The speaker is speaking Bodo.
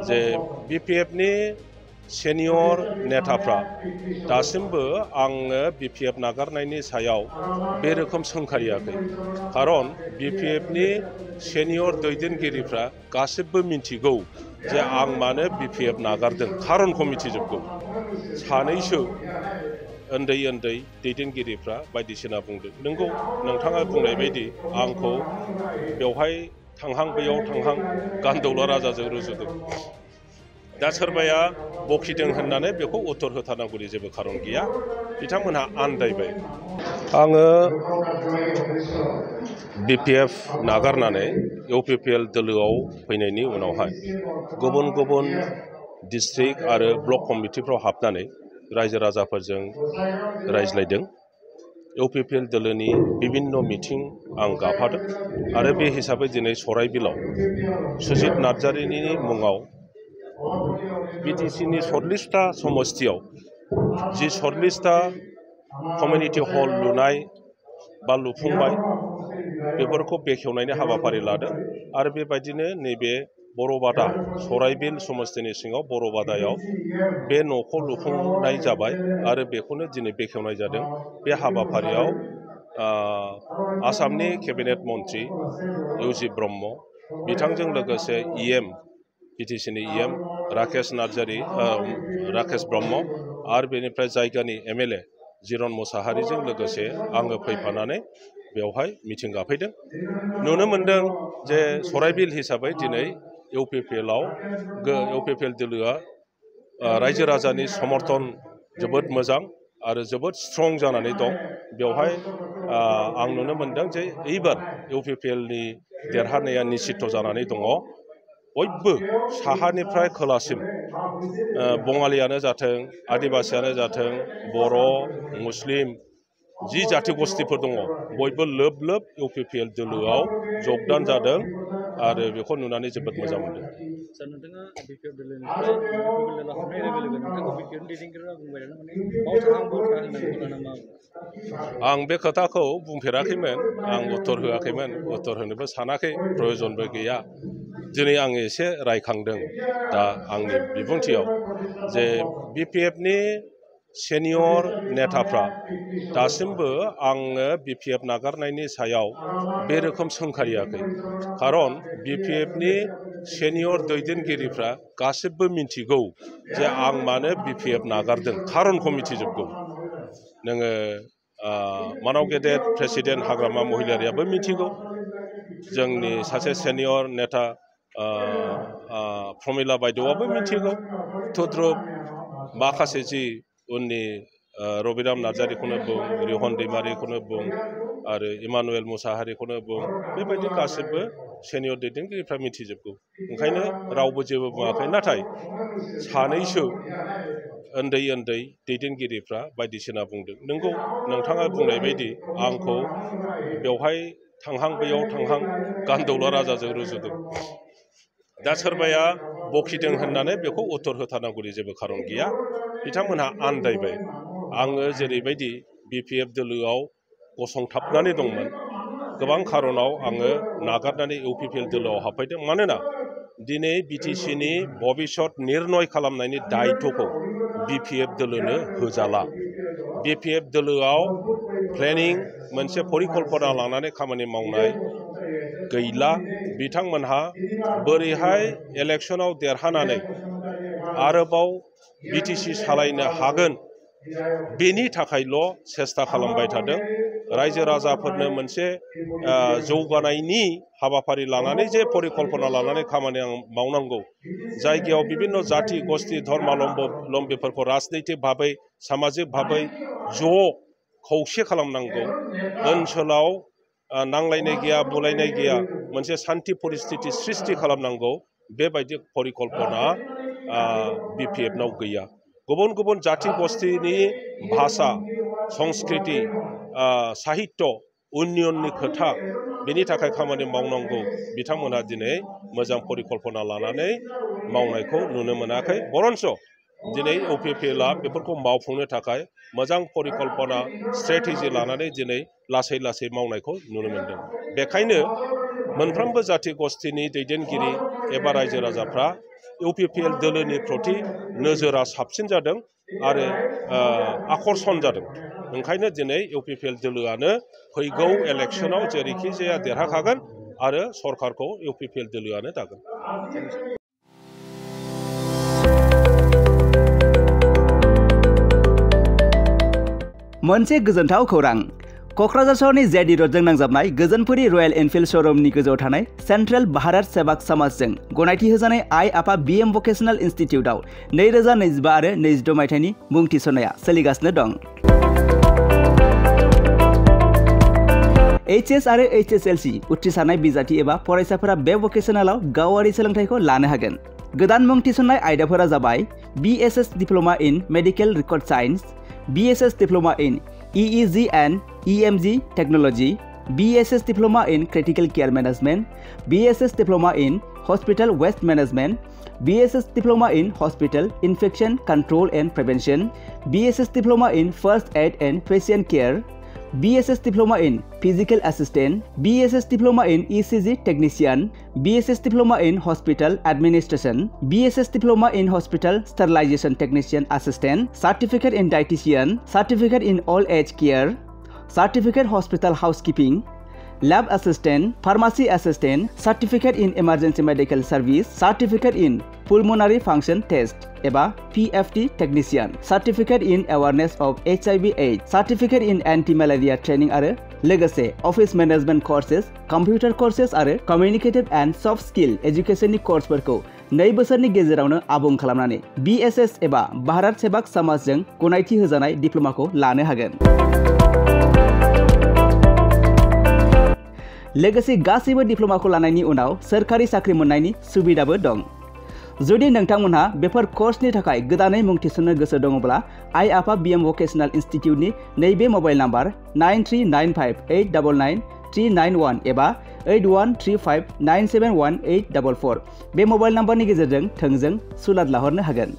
जे BPF नि सेनियर नेताफ्रा दासिमबो आङो BPF नागारनायनि सायाव बे रोखोम सोंखारियाखै। खारन BPF नि सेनियर दैदेनगिरिफ्रा गासिबो मिथिगौ जे आं मानो BPF नागारदों, खारनखौ मिथिजोबगौ। सानैसो उन्दै उन्दै दैदेनगिरिफ्रा बायदिसिना बुंदों। नंगौ, नोंथाङा बुंनाय बायदि आंखौ बेवहाय थांहां बैयाव थांहां गान्दौला राजाजों रुजुदों। दा सोरबाया बखिदों होननानै बेखौ उत्तर होथारनांगौनि जेबो खारन गैया। बिथांमोनहा आन्दायबाय। आङो BPF नागारनानै UPPL दोलोआव फैनायनि उनावहाय गुबुन गुबुन डिस्ट्रिक्ट आरो ब्लक कमिटिफ्राव हाबनानै रायजो राजाफोरजों रायज्लायदों। UPPL दोलोनि बिभिन्न मिटिं आं गाफादों आरो बे हिसाबै दिनै सराइबिलाव सुजित नार्जारिनि मुङाव BTC नि 40टा समस्तियाव जि 40टा कमिउनिटि हल लुनाय बा लुफुंबाय बेफोरखौ बेखेवनायनि हाबाफारि लादों आरो बेबायदिनो नैबे बरबादा सराइबिल समस्तिनि सिङाव बरबादायाव बे न'खौ लुफुंनाय जाबाय आरो बेखौनो दिनै बेखेवनाय जादों। बे हाबाफारियाव आसामनि केबिनेट मन्त्रि इउजि ब्रह्म, बिथांजों लोगोसे BTC नि राकेश ब्रह्म आरो बेनिफ्राय जायगानि MLA जिरन मुसाहारिजों लोगोसे आङो फैफानानै बेवहाय मिटिं गाफैदों। नुनो मोनदों जे सराइबिल हिसाबै दिनै UPPL दोलोआ रायजो राजानि समर्थन जोबोद मोजां आरो जोबोद स्ट्रं जानानै दं। बेवहाय आं नुनो मोनदों जे एइबार UPPL नि देरहानाया निश्चित जानानै दङ। बयबो साहानिफ्राय खोलासिम बङालियानो जाथों, आदिबासियानो जाथों, बर', मुस्लिम जि जाथि गस्थिफोर दङ बयबो लोब लोब UPPL दोलोआव जगदान जादों आरो बेखौ नुनानै जोबोद मोजां मोनदों। नोंथाङा BPF दोलोनिफ्राय UPPL दोलोआव हाबनाय लोगो लोगो नोंथांखौ BPF दैदेनगिरिया बुंबाय माने बावथाहां होननानै बुंदों नामा? आं बे खोथाखौ बुंफेराखैमोन, आं उत्तर होआखैमोन, उत्तर होनोबो सानाखै, प्रयजनबो गैया। दिनै आं एसे रायखांदों दा आंनि बिबुंथियाव जे BPF नि सेनियर नेताफ्रा दासिमबो आङो BPF नागारनायनि सायाव बे रोखोम सोंखारियाखै। खारन BPF नि सेनियर दैदेनगिरिफ्रा गासिबो मिथिगौ जे आं मानो BPF नागारदों, खारनखौ मिथिजोबगौ। नोङो मानाव गेदेर प्रेसिडेन्ट हाग्रामा महिलारियाबो मिथिगौ, जोंनि सासे सेनियर नेता प्रमिला बायदेवआबो मिथिगौ, थुद्रुब माखासे जि उननि रबिराम नार्जारिखौनो बुं, रिहन दैमारिखौनो बुं आरो इमानुएल मुसाहारिखौनो बुं, बेबायदि गासिबो सेनियर दैदेनगिरिफ्रा मिथिजोबगौ। ओंखायनो रावबो जेबो बुङाखै। नाथाय सानैसो उन्दै उन्दै दैदेनगिरिफ्रा बायदिसिना बुंदों। नंगौ, नोंथाङा बुंनाय बायदि आंखौ बेवहाय थांहां बैयाव थांहां गान्दौला राजाजों रुजुदों। दा सोरबाया बखिदों होननानै बेखौ उत्तर होथारनांगौनि जेबो खारन गैया। बिथांमोनहा आन्दायबाय। आङो जेरैबायदि BPF दोलोआव गसंथाबनानै दंमोन, गोबां खारनाव आङो नागारनानै UPPL दोलोआव हाबफैदों। मानोना दिनै BTC नि भबिष्यत निर्णय खालामनायनि दायित्वखौ BPF दोलोनो होजाला। BPF दोलोआव प्लेनिं मोनसे परिकल्पना लानानै खामानि मावनाय गैला। बिथांमोनहा बोरैहाय इलेक्सनाव देरहानानै आरोबाव BTC सालायनो हागोन बेनि थाखायल' सेस्था खालामबाय थादों। रायजो राजाफोरनो मोनसे जौगानायनि हाबाफारि लानानै जे परिकल्पना लानानै खामानि मावनांगौ, जायगायाव बिभिन्न जाथि गस्थि धर्मालम्बीफोरखौ राजनैतिक भाबै सामाजिक भाबै ज' खौसे खालामनांगौ, ओनसोलाव नांलायनाय गैया, बुलायनाय गैया, मोनसे सान्थि परिस्थिति सृष्टि खालामनांगौ, बेबायदि परिकल्पना BPF नाव गैया। गुबुन गुबुन जाथि गस्थिनि भाषा, संस्कृति, साहित्य उन्नयननि खोथा, बेनि थाखाय खामानि मावनांगौ बिथांमोनहा दिनै मोजां परिकल्पना लानानै मावनायखौ नुनो मोनाखै। बरन्स दिनै UPPL आ बेफोरखौ मावफुंनो थाखाय मोजां परिकल्पना स्ट्रेटेजि लानानै दिनै लासै लासै मावनायखौ नुनो मोनदों। बेखायनो मोनफ्रोमबो जाथि गस्थिनि दैदेनगिरि एबा रायजो राजाफ्रा इउपिपिएल दोलोनि प्रति नोजोरा साबसिन जादों आरो आकर्षण जादों। ओंखायनो दिनै इउपिपिएल दोलोआनो फैगौ इलेक्शनाव जेरैखि जाया देरहाखागोन आरो सरकारखौ इउपिपिएल दोलोआनो दागोन। मोनसे गोजोनथाव खौरां क'क्राझार सहरनि जेडि र'डजों नांजाबनाय गोजोनपुरी रयेल एनफिल्ड श'रुमनि गोजौआव थानाय सेन्ट्रेल भारत सेवाक समाजजों गनायथि होजानाय आइ आफा बिएम भकेशनेल इनस्टिट्यूटआव 2025 आरो 26 मायथाइनि मुं थिसननाया सोलिगासिनो दं। एचएस आरो एचएसएलसी उथ्रिसारनाय बिजाथि एबा फरायसाफोरा बे भकेशनेलाव गावारि सोलोंथाइखौ लानो हागोन। गोदान मुं थिसननाय आयदाफोरा जाबाय BSS diploma in medical record science, BSS diploma in EEG and EMG technology, BSS diploma in critical care management, BSS diploma in hospital waste management, BSS diploma in hospital infection control and prevention, BSS diploma in first aid and patient care, BSS diploma in physical assistant, BSS diploma in ECG technician, BSS diploma in hospital administration, BSS diploma in hospital sterilization technician assistant, certificate in dietitian, certificate in old age care, certificate hospital housekeeping, lab assistant, pharmacy assistant, certificate in emergency medical service, certificate in pulmonary function test एबा PFT technician, certificate in awareness of HIV/AIDS, certificate in anti-malaria training आरो लोगोसे office management courses, computer courses आरो communicative and soft skill education नि कोर्सफोरखौ 2 बोसोरनि गेजेरावनो आबुं खालामनानै BSS एबा भारत सेवाक समाजजों गनायथि होजानाय डिप्ल'माखौ लानो हागोन। लोगोसे गासैबो डिप्ल'माखौ लानायनि उनाव सोरखारि साख्रि मोननायनि सुबिदाबो दं। जुदि नोंथांमोनहा बेफोर कर्सनि थाखाय गोदानै मुं थिसननो गोसो दङब्ला आइ आफा बिएम भकेशनेल इनस्टिट्यूटनि नैबे मबाइल नाम्बार 9395899391 एबा 8135971844 बे मबाइल नाम्बारनि गेजेरजों थोंजों सुलाद लाहरनो हागोन।